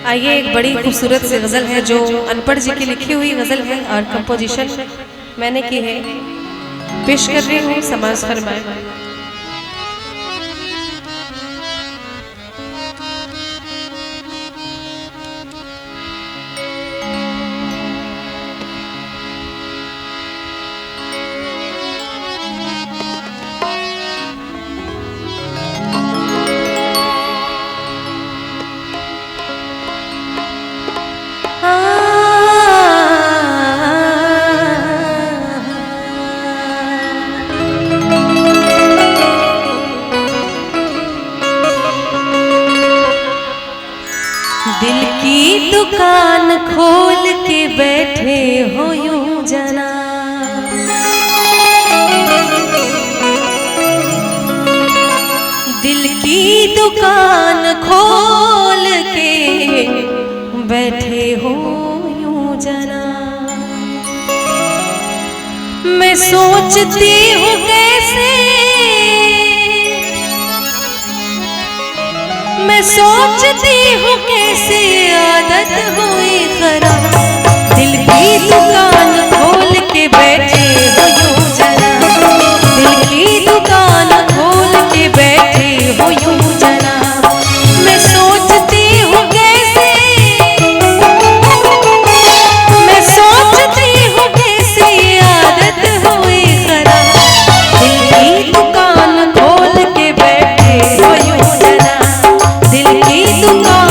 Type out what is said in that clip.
आइए, एक बड़ी खूबसूरत सी गज़ल है जो अनपढ़ जी की लिखी हुई गज़ल है और कंपोजिशन मैंने की है, पेश कर रही हूँ। समाज फरमाए। दिल की दुकान खोल के बैठे हो यूं जना, दिल की दुकान खोल के बैठे हो यूं जना। मैं सोचती हूँ कैसे, मैं सोचती हूँ कैसे आदत हुई खराब। दिल की दुकान खोल के बैठे हो यूं जना, दिल की दुकान खोल के बैठे हो यूं जना। मैं सोचती हूँ कैसे, मैं सोचती हूँ कैसे आदत हुई खराब। दिल की दुकान खोल के बैठे हो यूं जना, दिल की दुकान